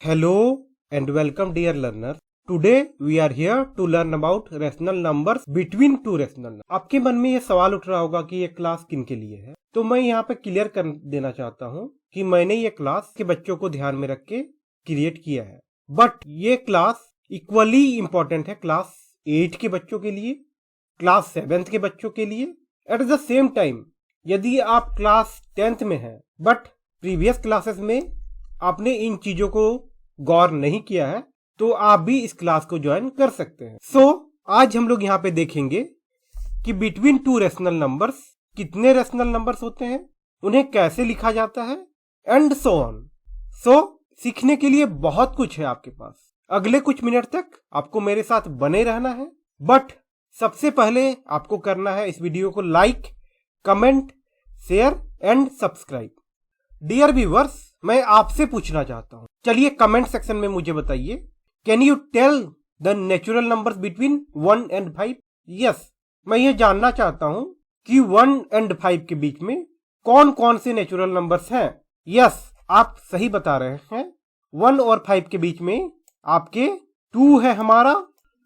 Hello and welcome dear learners. Today we are here to learn about rational numbers between two rational numbers. आपके मन में ये सवाल उठ रहा होगा कि ये क्लास किन के लिए है, तो मैं यहाँ पे क्लियर कर देना चाहता हूँ कि मैंने ये क्लास के बच्चों को ध्यान में रख के क्रिएट किया है, बट ये क्लास इक्वली इम्पोर्टेंट है क्लास 8 के बच्चों के लिए, क्लास 7 के बच्चों के लिए। एट द सेम टाइम यदि आप क्लास 10th में हैं बट प्रीवियस क्लासेस में आपने इन चीजों को गौर नहीं किया है तो आप भी इस क्लास को ज्वाइन कर सकते हैं। सो आज हम लोग यहाँ पे देखेंगे कि बिटवीन टू रेशनल नंबर्स कितने रेशनल नंबर्स होते हैं, उन्हें कैसे लिखा जाता है एंड सो ऑन। सो सीखने के लिए बहुत कुछ है आपके पास। अगले कुछ मिनट तक आपको मेरे साथ बने रहना है, बट सबसे पहले आपको करना है इस वीडियो को like, comment, share and subscribe. Dear viewers, मैं आपसे पूछना चाहता हूं, चलिए कमेंट सेक्शन में मुझे बताइए, can you tell the natural numbers between 1 and 5? Yes, मैं ये जानना चाहता हूं कि 1 and 5 के बीच में कौन कौन से नेचुरल नंबर्स हैं। यस, आप सही बता रहे हैं। 1 और 5 के बीच में आपके 2 है, हमारा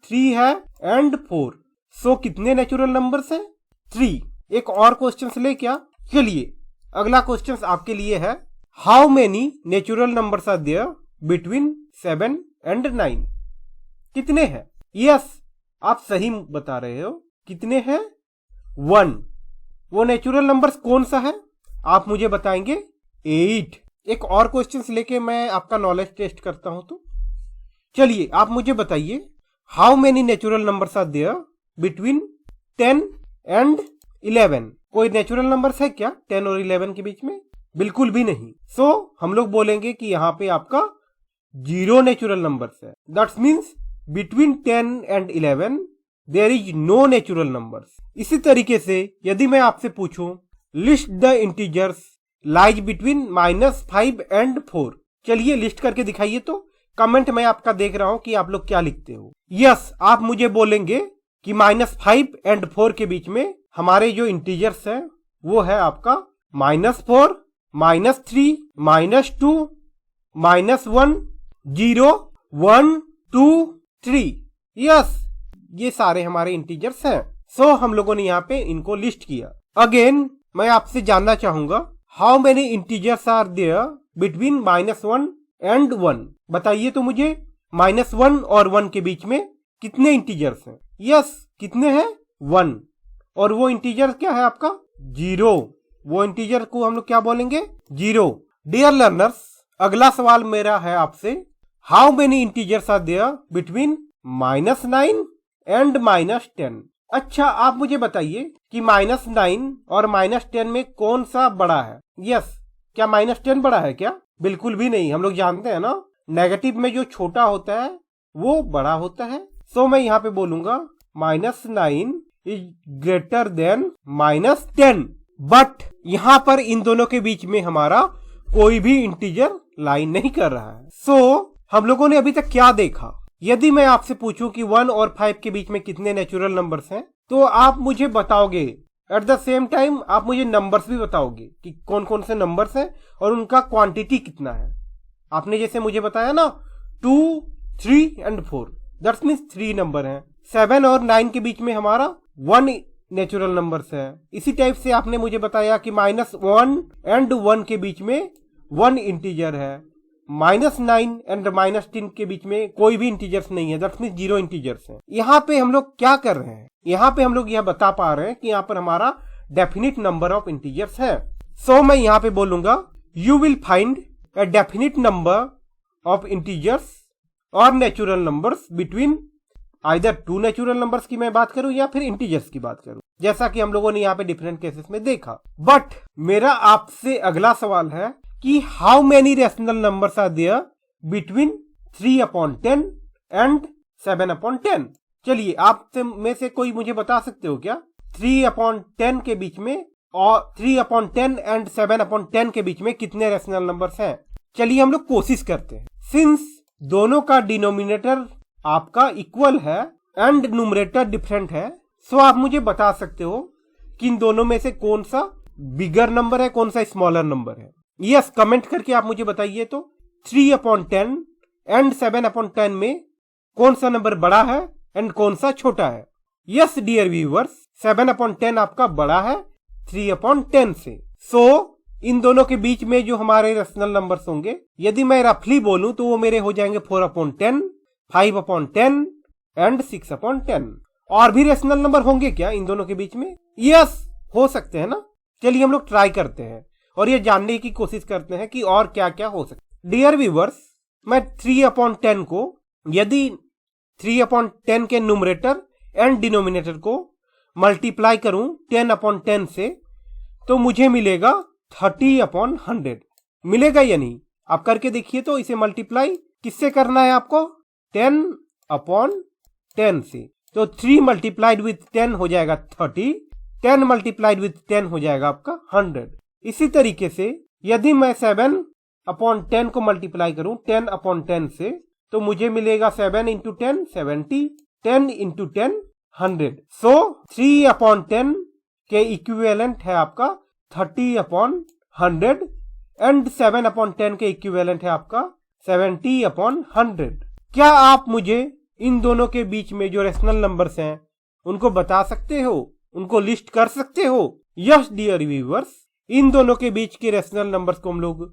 3 है एंड 4। सो कितने नेचुरल नंबर्स हैं? 3। एक और क्वेश्चन ले क्या? चलिए अगला क्वेश्चन आपके लिए है, how many natural numbers are there between 7 and 9? कितने हैं? यस, आप सही बता रहे हो। कितने हैं? 1। वो नेचुरल नंबर्स कौन सा है आप मुझे बताएंगे? 8। एक और क्वेश्चन लेके मैं आपका नॉलेज टेस्ट करता हूं, तो चलिए आप मुझे बताइए, how many natural numbers are there between 10 and 11? कोई नेचुरल नंबर्स है क्या 10 और 11 के बीच में? बिल्कुल भी नहीं। सो हम लोग बोलेंगे कि यहाँ पे आपका 0 नेचुरल नंबर्स है। That's means between 10 and 11 there is no natural numbers. इसी तरीके से यदि मैं आपसे पूछूं, list the integers lies between -5 and 4, चलिए लिस्ट करके दिखाइए। तो कमेंट में आपका देख रहा हूं कि आप लोग क्या लिखते हो। यस, आप मुझे बोलेंगे कि -5 and 4 के बीच में हमारे जो इंटीजर्स हैं वो है आपका -4, -3, -2, -1, 0, 1, 2, 3। यस, ये सारे हमारे इंटीजर्स हैं। सो हम लोगों ने यहाँ पे इनको लिस्ट किया। अगेन मैं आपसे जानना चाहूंगा, how many integers are there between -1 and 1? बताइए तो मुझे, -1 और 1 के बीच में कितने इंटीजर्स हैं? यस, कितने हैं? 1। और वो इंटीजर क्या है आपका? 0। वो इंटीजर को हम लोग क्या बोलेंगे? 0। डियर लर्नर्स, अगला सवाल मेरा है आपसे, how many integers are there between -9 and -10? अच्छा, आप मुझे बताइए कि -9 और -10 में कौन सा बड़ा है? यस, क्या -10 बड़ा है क्या? बिल्कुल भी नहीं। हम लोग जानते हैं ना, नेगेटिव में जो छोटा होता है वो बड़ा होता है। सो मैं यहाँ पे बोलूंगा -9 इज ग्रेटर देन -10। बट यहां पर इन दोनों के बीच में हमारा कोई भी इंटीजर लाइन नहीं कर रहा है। सो हम लोगों ने अभी तक क्या देखा? यदि मैं आपसे पूछूं कि 1 और 5 के बीच में कितने नेचुरल नंबर्स हैं, तो आप मुझे बताओगे। एट द सेम टाइम आप मुझे नंबर्स भी बताओगे कि कौन कौन से नंबर्स हैं और उनका क्वांटिटी कितना है। आपने जैसे मुझे बताया ना, 2, 3 and 4, दैट्स मीन्स 3 नंबर हैं। 7 और 9 के बीच में हमारा 1 नेचुरल नंबर्स है। इसी टाइप से आपने मुझे बताया कि -1 and 1 के बीच में 1 इंटीजर है। -9 and -10 के बीच में कोई भी इंटीजर्स नहीं है, दैट्स मीन्स 0 इंटीजर्स है। यहाँ पे हम लोग क्या कर रहे हैं? यहाँ पे हम लोग यह बता पा रहे हैं कि यहाँ पर हमारा डेफिनिट नंबर ऑफ इंटीजर्स है। सो मैं यहाँ पे बोलूंगा, you will find a definite number of integers और natural numbers between either 2 natural numbers की मैं बात करूं या फिर इंटीजर्स की बात करूं, जैसा कि हम लोगों ने यहाँ पे डिफरेंट केसेस में देखा। बट मेरा आपसे अगला सवाल है कि how many rational numbers are there between 3/10 and 7/10? चलिए आप में से कोई मुझे बता सकते हो क्या 3/10 के बीच में और 3/10 and 7/10 के बीच में कितने रेशनल नंबर्स हैं? चलिए हम लोग कोशिश करते हैं। सिंस दोनों का डिनोमिनेटर आपका इक्वल है एंड न्यूमरेटर डिफरेंट है, सो आप मुझे बता सकते हो कि इन दोनों में से कौन सा बिगर नंबर है, कौन सा स्मॉलर नंबर है। यस, कमेंट करके आप मुझे बताइए तो 3/10 एंड 7/10 में कौन सा नंबर बड़ा है एंड कौन सा छोटा है? यस डियर व्यूअर्स, 7/10 आपका बड़ा है 3/10 से। सो इन दोनों के बीच में जो हमारे रेशनल नंबर्स होंगे, यदि मैं रफली बोलूं तो वो मेरे हो जाएंगे 4/10, 5/10 एंड 6/10। और भी रेशनल नंबर होंगे क्या इन दोनों के बीच में? यस, हो सकते हैं ना। चलिए हम लोग ट्राई करते हैं और ये जानने की कोशिश करते हैं कि और क्या क्या हो सकता है। डियर व्यूअर्स, मैं 3/10 को, यदि 3/10 के न्यूमरेटर एंड डिनोमिनेटर को मल्टीप्लाई करूं 10/10 से, तो मुझे मिलेगा 30/100। मिलेगा या नहीं? आप करके देखिए। तो इसे मल्टीप्लाई किससे करना है आपको? 10/10 से। तो 3 मल्टीप्लाइड विथ 10 हो जाएगा 30, 10 मल्टीप्लाइड विथ 10 हो जाएगा आपका 100। इसी तरीके से यदि मैं 7/10 को मल्टीप्लाई करूं 10/10 से, तो मुझे मिलेगा 7 × 10 70, 10 × 10 100। सो 3/10 के इक्विवेलेंट है आपका 30/100 एंड 7/10 के इक्विवेलेंट है आपका 70/100। क्या आप मुझे इन दोनों के बीच में जो रेशनल नंबर्स हैं उनको बता सकते हो? उनको लिस्ट कर सकते हो? यस डियर व्यूअर्स, इन दोनों के बीच के रेशनल नंबर्स को हम लोग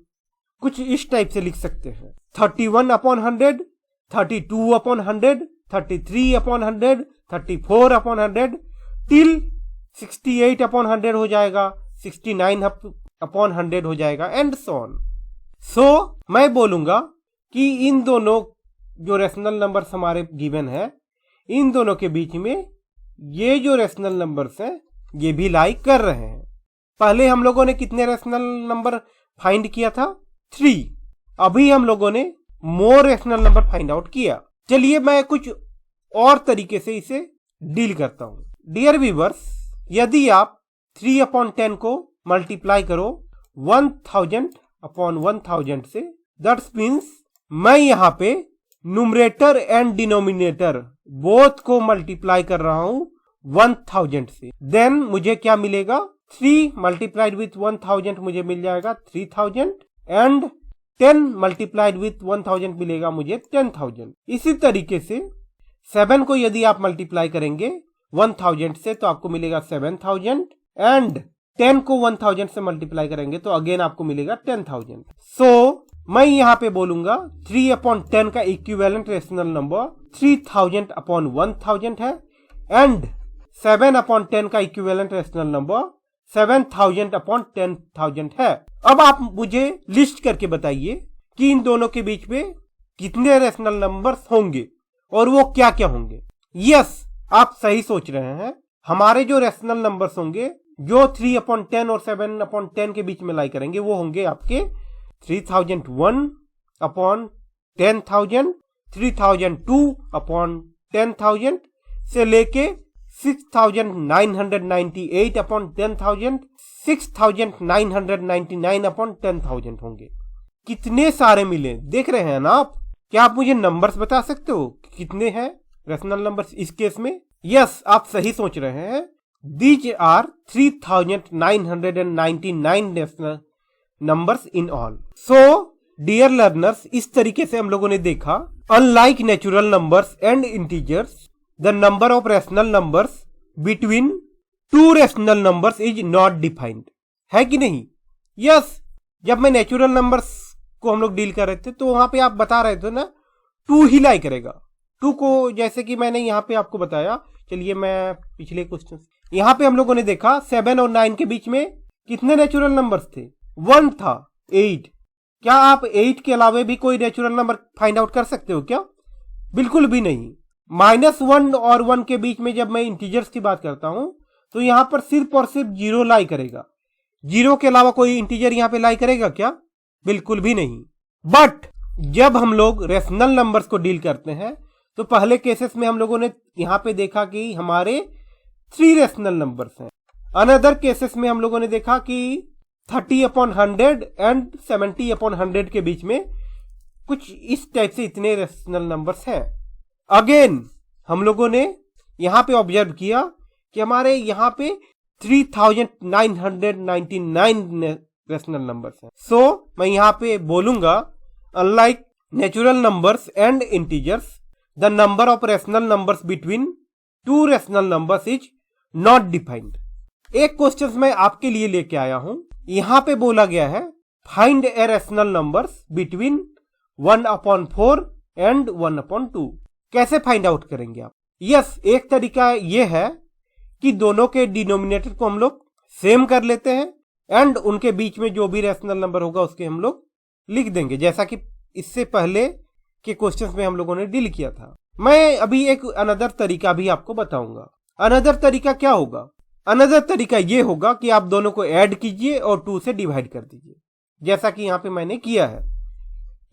कुछ इस टाइप से लिख सकते हैं। 31/100, 32/100, 33/100, 34/100 टिल 68/100 हो जाएगा, 69/100 हो जाएगा एंड सो ऑन। सो मैं बोलूंगा कि इन दोनों जो रेशनल नंबर्स हमारे गिवन है, इन दोनों के बीच में ये जो रेशनल नंबर्स हैं ये भी लाई कर रहे हैं। पहले हम लोगों ने कितने रेशनल नंबर फाइंड किया था? 3। अभी हम लोगों ने मोर रेशनल नंबर फाइंड आउट किया। चलिए मैं कुछ और तरीके से इसे डील करता हूं। डियर व्यूअर्स, यदि आप 3/10 को मल्टीप्लाई करो 1000/1000 से, दैट्स मीन्स मैं यहां पे न्यूमरेटर एंड डिनोमिनेटर बोथ को मल्टीप्लाई कर रहा हूं 1000 से। देन मुझे क्या मिलेगा? 3 मल्टीप्लाइड विथ 1000 मुझे मिल जाएगा 3000 एंड 10 मल्टीप्लाइड विथ 1000 मिलेगा मुझे 10,000। इसी तरीके से 7 को यदि आप मल्टीप्लाई करेंगे 1000 से तो आपको मिलेगा 7000 एंड 10 को 1000 से मल्टीप्लाई करेंगे तो अगेन आपको मिलेगा 10,000। सो मैं यहां पे बोलूंगा 3/10 का इक्विवेलेंट रेशनल नंबर 3000/1000 है एंड 7/10 का इक्विवेलेंट रेशनल नंबर 7000/10,000 है। अब आप मुझे लिस्ट करके बताइए कि इन दोनों के बीच में कितने रेशनल नंबर्स होंगे और वो क्या क्या होंगे। यस, आप सही सोच रहे हैं। हमारे जो रेशनल नंबर्स होंगे जो 3/10 और 7/10 के बीच में लाई करेंगे वो होंगे आपके 3001/10,000, 3002/10,000 से लेके 6998/10,000, 6999/10,000 होंगे। कितने सारे मिले देख रहे हैं ना आप? क्या आप मुझे नंबर्स बता सकते हो कितने हैं रेशनल नंबर्स इस केस में? यस, आप सही सोच रहे हैं। These are 3999 rational numbers in all. So dear learners, इस तरीके से हम लोगों ने देखा unlike natural numbers and integers, the number of rational numbers between two rational numbers is not defined. है कि नहीं? यस, जब मैं नेचुरल नंबर्स को हम लोग डील कर रहे थे तो वहां पे आप बता रहे थे ना 2 ही लाई करेगा। 2 को जैसे कि मैंने यहाँ पे आपको बताया। चलिए मैं पिछले क्वेश्चन, यहाँ पे हम लोगों ने देखा 7 और 9 के बीच में कितने नेचुरल नंबर्स थे? 1 था, 8। क्या आप 8 के अलावा भी कोई नेचुरल नंबर फाइंड आउट कर सकते हो क्या? बिल्कुल भी नहीं। -1 और 1 के बीच में जब मैं इंटीजर्स की बात करता हूं तो यहां पर सिर्फ और सिर्फ 0 लाई करेगा। 0 के अलावा कोई इंटीजर यहां पे लाई करेगा क्या? बिल्कुल भी नहीं। बट जब हम लोग रेशनल नंबर्स को डील करते हैं तो पहले केसेस में हम लोगों ने यहां पे देखा कि हमारे 3 रेशनल नंबर्स हैं। अनदर केसेस में हम लोगों ने देखा कि 30/100 एंड 70/100 के बीच में कुछ इस टाइप से इतने रेशनल नंबर्स हैं। अगेन हम लोगों ने यहां पे ऑब्जर्व किया कि हमारे यहां पे 3999 रेशनल नंबर्स हैं। सो मैं यहां पे बोलूंगा unlike natural numbers and integers, the number of rational numbers between two rational numbers is not defined. एक क्वेश्चन मैं आपके लिए लेके आया हूं। यहां पे बोला गया है find a rational numbers between 1/4 and 1/2। कैसे फाइंड आउट करेंगे आप? यस, एक तरीका ये है कि दोनों के डिनोमिनेटर को हम लोग सेम कर लेते हैं एंड उनके बीच में जो भी रेशनल नंबर होगा उसके हम लोग लिख देंगे, जैसा कि इससे पहले के क्वेश्चंस में हम लोगों ने डील किया था। मैं अभी एक अनदर तरीका भी आपको बताऊंगा। अनदर तरीका क्या होगा? अनदर तरीका ये होगा कि आप दोनों को ऐड कीजिए और 2 से डिवाइड कर दीजिए, जैसा कि यहां पे मैंने किया है।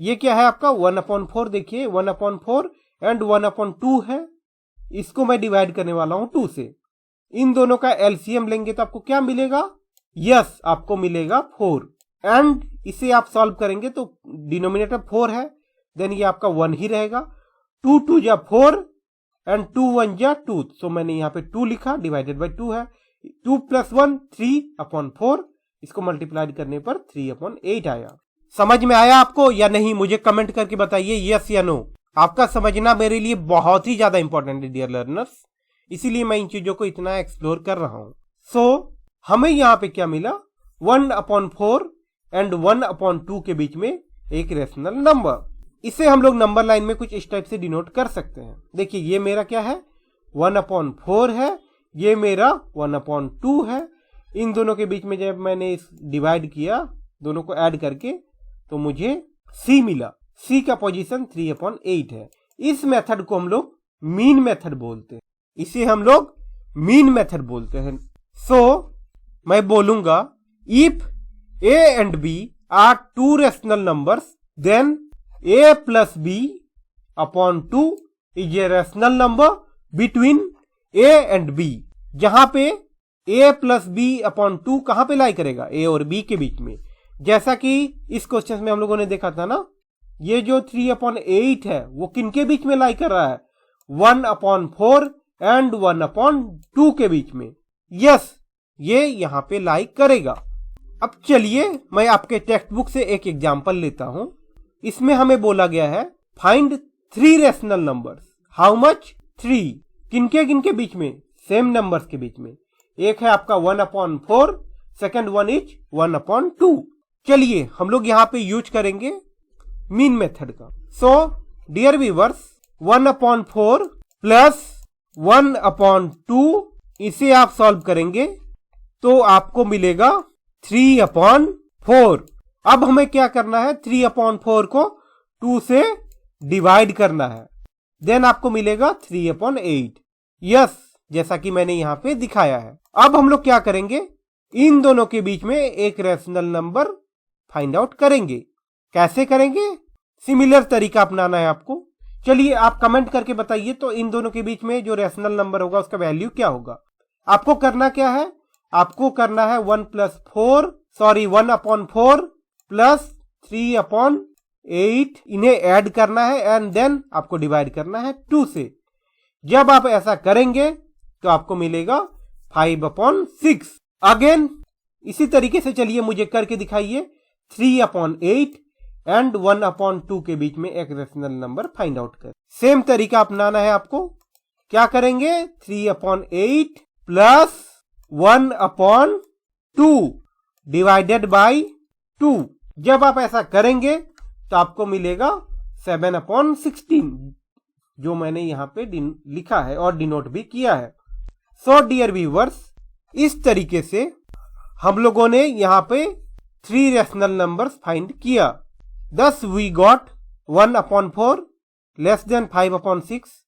ये क्या है आपका 1/4, देखिए 1/4 एंड 1/2 है। इसको मैं डिवाइड करने वाला हूं 2 से। इन दोनों का एलसीएम लेंगे तो आपको क्या मिलेगा? यस, आपको मिलेगा 4 एंड इसे आप सॉल्व करेंगे तो डिनोमिनेटर 4 है, देन ये आपका 1 ही रहेगा। 2 2 जा 4 एंड 2 1 जा 2, सो मैंने यहाँ पे 2 लिखा, डिवाइडेड बाई 2 है। 2 + 1 3/4, इसको मल्टीप्लाई करने पर 3/8 आया। समझ में आया आपको या नहीं? मुझे कमेंट करके बताइए यस या नो। आपका समझना मेरे लिए बहुत ही ज्यादा इंपॉर्टेंट है डियर लर्नर्स, इसीलिए मैं इन चीजों को इतना एक्सप्लोर कर रहा हूं। सो हमें यहाँ पे क्या मिला? 1/4 एंड 1/2 के बीच में एक रेशनल नंबर। इसे हम लोग नंबर लाइन में कुछ इस टाइप से डिनोट कर सकते हैं। देखिए ये मेरा क्या है? 1/4 है, ये मेरा 1/2 है। इन दोनों के बीच में जब मैंने इस डिवाइड किया, दोनों को ऐड करके, तो मुझे C मिला। C का पोजीशन 3/8 है। इस मेथड को हम लोग मीन मेथड बोलते हैं। इसे हम लोग मीन मेथड बोलते हैं। सो मैं बोलूंगा if A and B are two rational numbers, then A plus B/2 is a rational number between A and B। जहां पे A plus B/2 कहां पे लाई करेगा? A और B के बीच में। जैसा कि इस क्वेश्चन में हम लोगों ने देखा था ना, ये जो 3/8 है वो किनके बीच में लाई कर रहा है? 1/4 एंड 1/2 के बीच में। यस, ये यहां पे लाई करेगा। अब चलिए मैं आपके टेक्स्ट बुक से एक एग्जांपल लेता हूं। इसमें हमें बोला गया है find 3 rational numbers. How much? 3। किनके किनके बीच में? सेम नंबर्स के बीच में। एक है आपका 1/4, सेकंड वन इज 1/2। चलिए हम लोग यहां पे यूज करेंगे मीन मेथड का। सो डियर व्यूअर्स, 1/4 प्लस 1/2, इसे आप सॉल्व करेंगे तो आपको मिलेगा 3/4। अब हमें क्या करना है? 3/4 को 2 से डिवाइड करना है, देन आपको मिलेगा 3/8। यस, जैसा कि मैंने यहां पे दिखाया है। अब हम लोग क्या करेंगे? इन दोनों के बीच में एक रेशनल नंबर फाइंड आउट करेंगे। कैसे करेंगे? सिमिलर तरीका अपनाना है आपको। चलिए आप कमेंट करके बताइए तो इन दोनों के बीच में जो रेशनल नंबर होगा उसका वैल्यू क्या होगा। आपको करना क्या है? आपको करना है 1/4 प्लस 3/8, इन्हें ऐड करना है एंड देन आपको डिवाइड करना है 2 से। जब आप ऐसा करेंगे तो आपको मिलेगा 5/6। अगेन इसी तरीके से चलिए मुझे करके दिखाइए। 3/8 एंड 1/2 के बीच में एक रेशनल नंबर फाइंड आउट कर। सेम तरीका अपनाना है आपको। क्या करेंगे? 3/8 प्लस 1/2 डिवाइडेड बाई 2। जब आप ऐसा करेंगे तो आपको मिलेगा 7/16, जो मैंने यहां पे लिखा है और डिनोट भी किया है। सो डियर व्यूअर्स, इस तरीके से हम लोगों ने यहां पे 3 रेशनल नंबर्स फाइंड किया। Thus we got 1/4 less than 5/6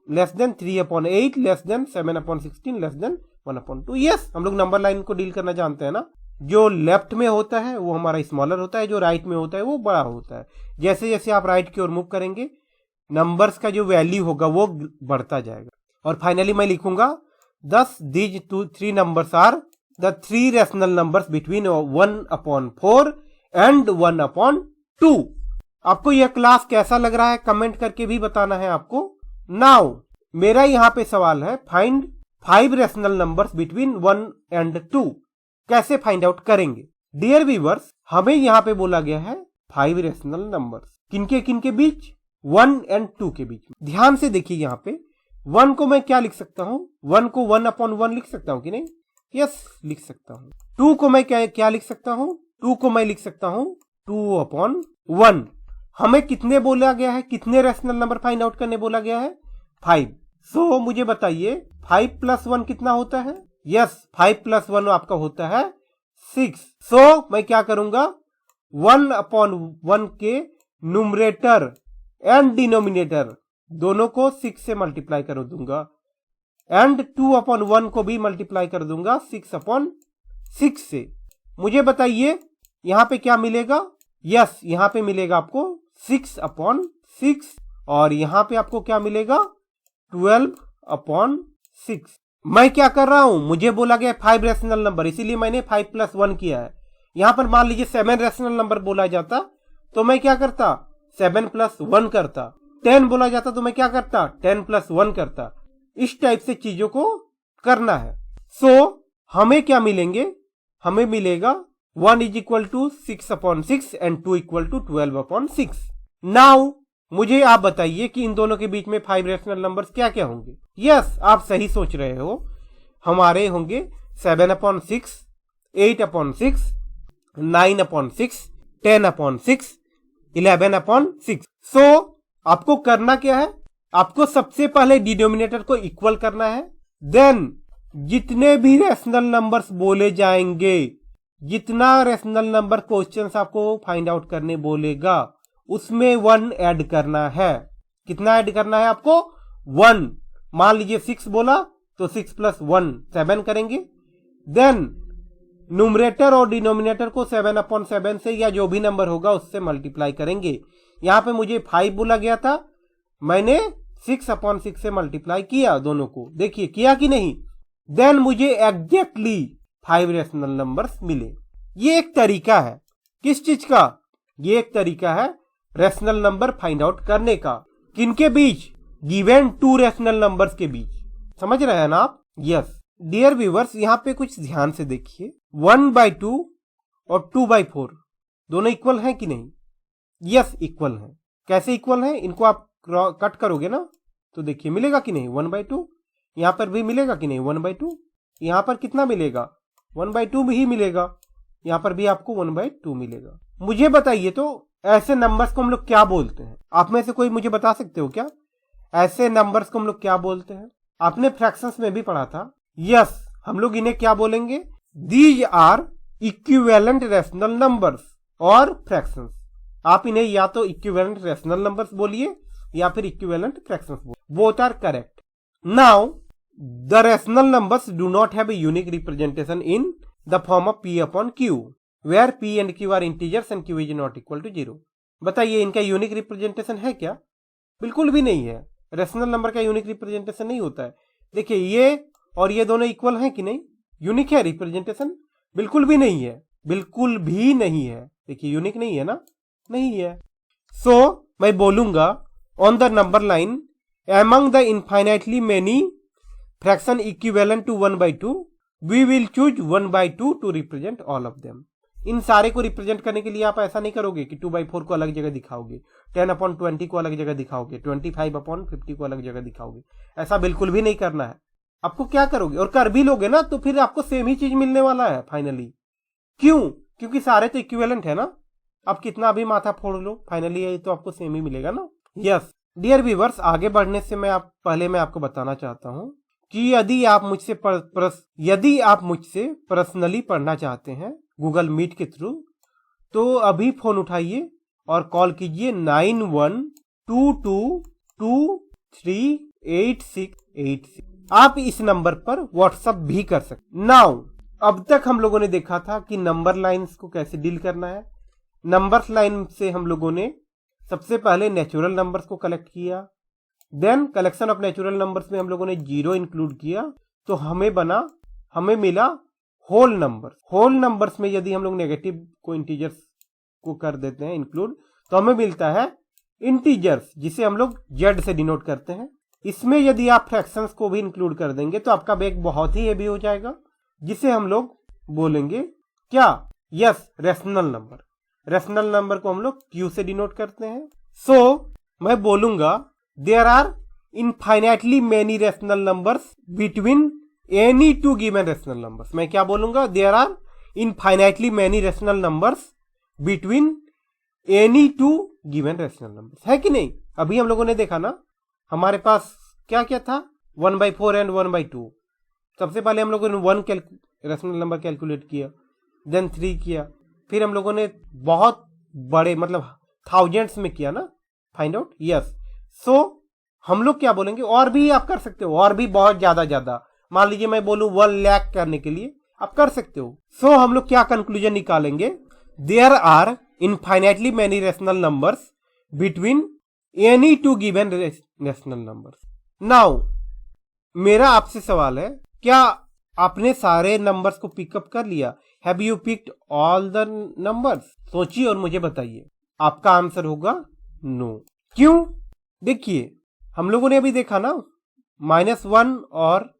less than 3/8 less than 7/16 less than 1/2। Yes, हम लोग नंबर लाइन को डील करना जानते हैं ना। जो लेफ्ट में होता है वो हमारा स्मॉलर होता है, जो राइट में होता है वो बड़ा होता है। जैसे जैसे आप राइट की ओर मूव करेंगे नंबर्स का जो वैल्यू होगा वो बढ़ता जाएगा। और फाइनली मैं लिखूंगा thus these 3 numbers are the 3 rational numbers between 1/4 and 1/2। आपको यह क्लास कैसा लग रहा है कमेंट करके भी बताना है आपको। नाउ मेरा यहां पे सवाल है find 5 rational numbers between 1 and 2। कैसे फाइंड आउट करेंगे? डियर व्यूअर्स, हमें यहां पे बोला गया है 5 रेशनल नंबर्स। किनके बीच, 1 और 2 के बीच। ध्यान से देखिए यहाँ पे 1 को मैं क्या लिख सकता हूं, 1 को 1/1 लिख सकता हूं कि नहीं? यस, लिख सकता हूं। 2 को मैं क्या लिख सकता हूं, 2 को मैं लिख सकता हूं 2/1। हमें कितने बोला गया है, कितने रैशनल नंबर फाइंड आउट करने बोला गया है? 5। सो मुझे बताइए 5 + 1 कितना होता है? यस, 5 + 1 आपका होता है 6। सो मैं क्या करूंगा, 1/1 के न्यूमरेटर एंड डिनोमिनेटर दोनों को 6 से मल्टीप्लाई कर दूंगा एंड 2/1 को भी मल्टीप्लाई कर दूंगा 6/6 से। मुझे बताइए यहां पे क्या मिलेगा? यस, यहां पे मिलेगा आपको 6/6 और यहां पे आपको क्या मिलेगा? 12/6। मैं क्या कर रहा हूं, मुझे बोला गया 5 रैशनल नंबर, इसीलिए मैंने 5 + 1 किया है। यहां पर मान लीजिए 7 रैशनल नंबर बोला जाता तो मैं क्या करता, 7 + 1 करता। 10 बोला जाता तो मैं क्या करता, 10 + 1 करता। इस टाइप से चीजों को करना है। सो हमें क्या मिलेंगे, हमें मिलेगा 1 = 6/6 एंड 2 = 12/6। नाउ मुझे आप बताइए कि इन दोनों के बीच में 5 रैशनल नंबर्स क्या क्या होंगे? यस, आप सही सोच रहे हो, हमारे होंगे 7/6, 8/6, 9/6, 10/6, 11/6। सो आपको करना क्या है, आपको सबसे पहले डिनोमिनेटर को इक्वल करना है। देन जितने भी रैशनल नंबर्स बोले जाएंगे, जितना रैशनल नंबर क्वेश्चंस आपको फाइंड आउट करने बोलेगा, उसमें 1 ऐड करना है। कितना ऐड करना है आपको? 1। मान लीजिए 6 बोला तो 6 + 1 7 करेंगे। देन न्यूमरेटर और डिनोमिनेटर को 7/7 से या जो भी नंबर होगा उससे मल्टीप्लाई करेंगे। यहां पे मुझे 5 बोला गया था, मैंने 6/6 से मल्टीप्लाई किया दोनों को। देखिए किया कि नहीं? देन मुझे एग्जैक्टली 5 रैशनल नंबर्स मिले। ये एक तरीका है, किस चीज का? ये एक तरीका है रैशनल नंबर फाइंड आउट करने का। किनके बीच? गिवन 2 रैशनल नंबर्स के बीच। समझ रहे हैं ना आप? यस डियर व्यूअर्स, यहाँ पे कुछ ध्यान से देखिए, 1/2 और 2/4 दोनों इक्वल हैं कि नहीं? यस, इक्वल हैं। कैसे इक्वल हैं? इनको आप कट करोगे ना तो देखिए मिलेगा कि नहीं 1/2। यहां पर भी मिलेगा कि नहीं 1/2। यहां पर कितना मिलेगा? 1/2 भी मिलेगा। यहां पर भी आपको 1/2 मिलेगा। मुझे बताइए तो ऐसे नंबर्स को हम लोग क्या बोलते हैं? आप में से कोई मुझे बता सकते हो क्या? ऐसे नंबर्स को हम लोग क्या बोलते हैं? आपने फ्रैक्शंस में भी पढ़ा था। यस, हम लोग इन्हें क्या बोलेंगे? These are equivalent rational numbers और फ्रैक्शंस। आप इन्हें या तो इक्विवेलेंट रैशनल नंबर्स बोलिए या फिर इक्विवेलेंट फ्रैक्शंस बोलिए। Both are correct. Now the rational numbers do not have a unique representation in the form of p/q where p and q are integers and q is not equal to 0। बताइए इनका unique representation है क्या? बिल्कुल भी नहीं है। Rational number का unique representation नहीं होता है। देखिए ये और ये दोनों इक्वल हैं कि नहीं? यूनिक है रिप्रेजेंटेशन? बिल्कुल भी नहीं है, बिल्कुल भी नहीं है। देखिए यूनिक नहीं है ना, नहीं है। सो मैं बोलूंगा on the number line among the infinitely many fraction equivalent to 1/2 we will choose 1/2 to represent all of them। इन सारे को रिप्रेजेंट करने के लिए आप ऐसा नहीं करोगे कि 2/4 को अलग जगह दिखाओगे, 10/20 को अलग जगह दिखाओगे, 25/50 को अलग जगह दिखाओगे। ऐसा बिल्कुल भी नहीं करना है। आपको क्या करोगे, और कर भी लोगे ना तो फिर आपको सेम ही चीज मिलने वाला है फाइनली। क्यों? क्योंकि सारे तो इक्विवेलेंट है ना। आप कितना भी माथा फोड़ लो, फाइनली ये तो आपको सेम ही मिलेगा ना। यस डियर व्यूअर्स, आगे बढ़ने से मैं आपको बताना चाहता हूं कि यदि आप मुझसे पर्सनली पढ़ना चाहते हैं गूगल मीट के थ्रू, तो अभी फोन उठाइए और कॉल कीजिए 9122238686। आप इस नंबर पर व्हाट्सएप भी कर सकते। नाउ अब तक हम लोगों ने देखा था कि नंबर लाइंस को कैसे डील करना है। नंबर्स लाइन से हम लोगों ने सबसे पहले नेचुरल नंबर्स को कलेक्ट किया, then collection of natural numbers में हम लोगों ने 0 इंक्लूड किया, तो हमें मिला होल नंबर। होल नंबर्स में यदि हम लोग नेगेटिव को इंटीजर्स को कर देते हैं इंक्लूड, तो हमें मिलता है इंटीजर्स, जिसे हम लोग जेड से डिनोट करते हैं। इसमें यदि आप फ्रैक्शंस को भी इंक्लूड कर देंगे तो आपका बैग बहुत ही हेवी हो जाएगा, जिसे हम लोग बोलेंगे क्या? Yes, rational number. Rational number को हम लोग क्यू से डिनोट करते हैं। सो मैं बोलूंगा there are infinitely many rational numbers between any two given rational numbers. मैं क्या बोलूंगा, there are infinitely many rational numbers between any two given rational numbers, है कि नहीं। अभी हम लोगों ने देखा ना, हमारे पास क्या क्या था, 1/4 एंड 1/2। सबसे पहले हम लोगों ने 1 रेशनल नंबर कैलकुलेट किया, देन 3 किया, फिर हम लोगों ने बहुत बड़े मतलब थाउजेंड्स में किया ना फाइंड आउट। यस, सो हम लोग क्या बोलेंगे, और भी आप कर सकते हो, और भी बहुत ज्यादा। मान लीजिए मैं बोलूं 1 लाख करने के लिए, आप कर सकते हो। सो हम लोग क्या कंक्लूजन निकालेंगे, there are infinitely many rational numbers between any two given rational numbers. Now मेरा आपसे सवाल है, क्या आपने सारे नंबर्स को पिकअप कर लिया? Have you picked all the numbers? सोचिए और मुझे बताइए। आपका आंसर होगा नो। क्यों? देखिए हम लोगों ने अभी देखा ना, -1 और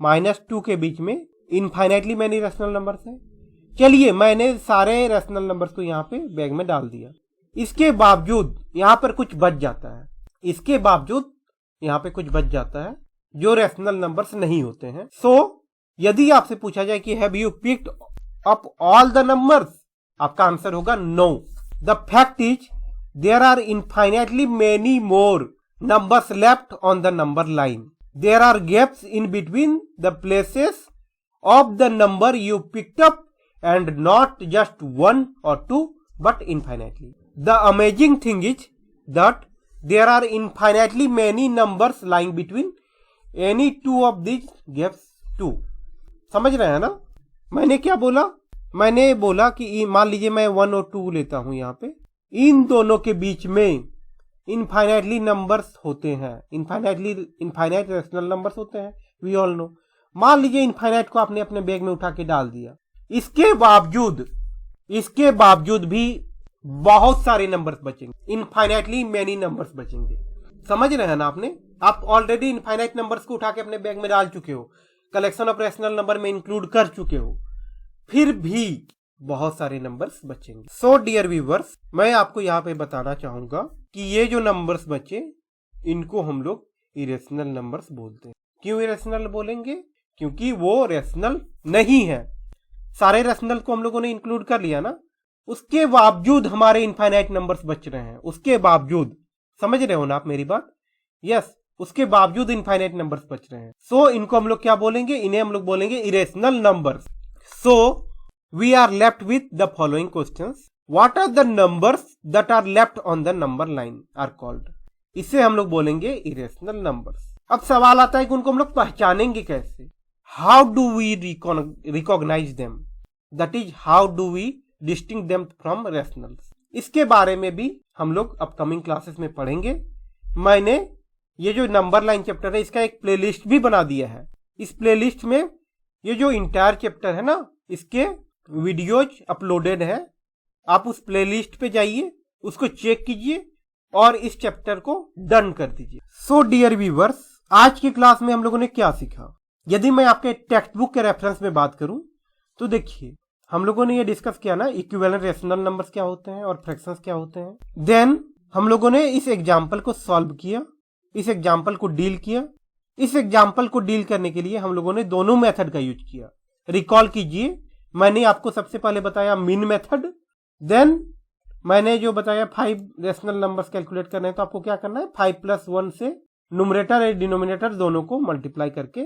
-2 के बीच में इनफाइनाइटली मेनी रेशनल नंबर्स है। चलिए मैंने सारे रेशनल नंबर्स को यहाँ पे बैग में डाल दिया, इसके बावजूद यहाँ पर कुछ बच जाता है, इसके बावजूद यहाँ पे कुछ बच जाता है जो रेशनल नंबर्स नहीं होते हैं। सो यदि आपसे पूछा जाए कि have you picked up all the numbers, आपका आंसर होगा no. The fact is there are infinitely many more numbers left on the number line. There are gaps in between the places of the number you picked up, and not just 1 or 2 but infinitely. The amazing thing is that there are infinitely many numbers lying between any two of these gaps too. समझ रहे हैं ना? मैंने क्या बोला? मैंने बोला कि मान लीजिए मैं 1 और 2 लेता हूं, यहां पे इन दोनों के बीच में इनफाइनाइटली नंबर्स होते हैं, इनफाइनाइट रेशनल नंबर्स होते हैं, वी ऑल नो। मान लीजिए इनफाइनाइट को आपने अपने बैग में उठा के डाल दिया, इसके बावजूद भी बहुत सारे नंबर्स बचेंगे, इनफाइनाइटली मेनी नंबर्स बचेंगे। समझ रहे हैं ना आपने? आप ऑलरेडी इनफाइनाइट नंबर्स को उठा के अपने बैग में डाल चुके हो, कलेक्शन ऑफ रेशनल नंबर में इंक्लूड कर चुके हो, फिर भी बहुत सारे नंबर्स बचेंगे। सो डियर व्यूअर्स, मैं आपको यहाँ पे बताना चाहूंगा कि ये जो नंबर्स बचे इनको हम लोग इरेशनल नंबर्स बोलते हैं। क्यों इरेशनल बोलेंगे? क्योंकि वो रेशनल नहीं है। सारे रेशनल को हम लोगों ने इंक्लूड कर लिया ना, उसके बावजूद हमारे इनफाइनाइट नंबर्स बच रहे हैं, उसके बावजूद। समझ रहे हो ना आप मेरी बात? यस, उसके बावजूद इनफाइनाइट नंबर्स बच रहे हैं। सो इनको हम लोग क्या बोलेंगे? इन्हें हम लोग बोलेंगे irrational numbers. So we are left with the following questions. What are the numbers that are left on the number line are called? इसे हम लोग बोलेंगे irrational numbers. अब सवाल आता है कि उनको हम लोग पहचानेंगे कैसे? How do we recognize them? That is, how do we distinguish them from rationals? इसके बारे में भी हम लोग अपकमिंग क्लासेस में पढ़ेंगे। मैंने ये जो नंबर लाइन चैप्टर है इसका एक प्लेलिस्ट भी बना दिया है। इस प्लेलिस्ट में ये जो इंटायर चैप्टर है ना, इसके वीडियोज अपलोडेड है। आप उस प्लेलिस्ट पे जाइए, उसको चेक कीजिए और इस चैप्टर को डन कर दीजिए। सो डियर व्यूअर्स, आज की क्लास में हम लोगों ने क्या सीखा? यदि मैं आपके टेक्स्ट बुक के रेफरेंस में बात करूं तो देखिए हम लोगों ने ये डिस्कस किया ना, इक्विवेलेंट रेशनल नंबर्स क्या होते हैं और फ्रैक्शंस क्या होते हैं। देन हम लोगों ने इस एग्जाम्पल को सॉल्व किया, इस एग्जाम्पल को डील किया। इस एग्जाम्पल को डील करने के लिए हम लोगों ने दोनों मेथड का यूज किया। रिकॉल कीजिए, मैंने आपको सबसे पहले बताया मीन मेथड, देन मैंने जो बताया 5 रेशनल नंबर्स कैलकुलेट करने हैं, तो आपको क्या करना है, 5 + 1 से न्यूमरेटर और डिनोमिनेटर दोनों को मल्टीप्लाई करके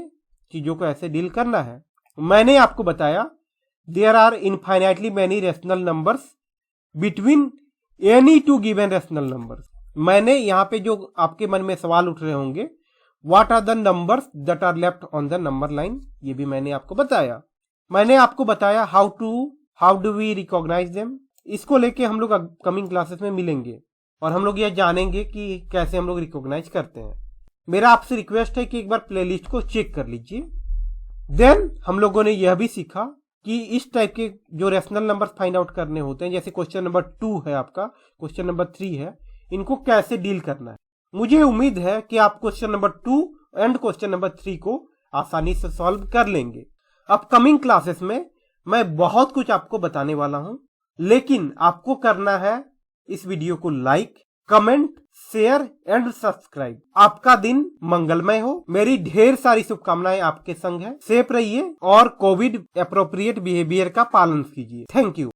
चीजों को ऐसे डील करना है। मैंने आपको बताया there are infinitely many rational numbers between any two given rational numbers. मैंने यहाँ पे जो आपके मन में सवाल उठ रहे होंगे, what are the numbers that are left on the number line, ये भी मैंने आपको बताया। मैंने आपको बताया how do we recognise them. इसको लेके हम लोग अपकमिंग क्लासेस में मिलेंगे और हम लोग यह जानेंगे कि कैसे हम लोग रिकॉग्नाइज करते हैं। मेरा आपसे रिक्वेस्ट है कि एक बार प्लेलिस्ट को चेक कर लीजिए। देन हम लोगों ने यह भी सीखा कि इस टाइप के जो रेशनल नंबर्स फाइंड आउट करने होते हैं, जैसे क्वेश्चन नंबर 2 है आपका, क्वेश्चन नंबर 3 है, इनको कैसे डील करना है। मुझे उम्मीद है कि आप question number 2 and question number 3 को आसानी से सॉल्व कर लेंगे। अपकमिंग क्लासेस में मैं बहुत कुछ आपको बताने वाला हूं, लेकिन आपको करना है इस वीडियो को like, comment, share and subscribe. आपका दिन मंगलमय हो। मेरी ढेर सारी शुभकामनाएं आपके संग है। सेफ रहिए और कोविड एप्रोप्रिएट बिहेवियर का पालन कीजिए। Thank you.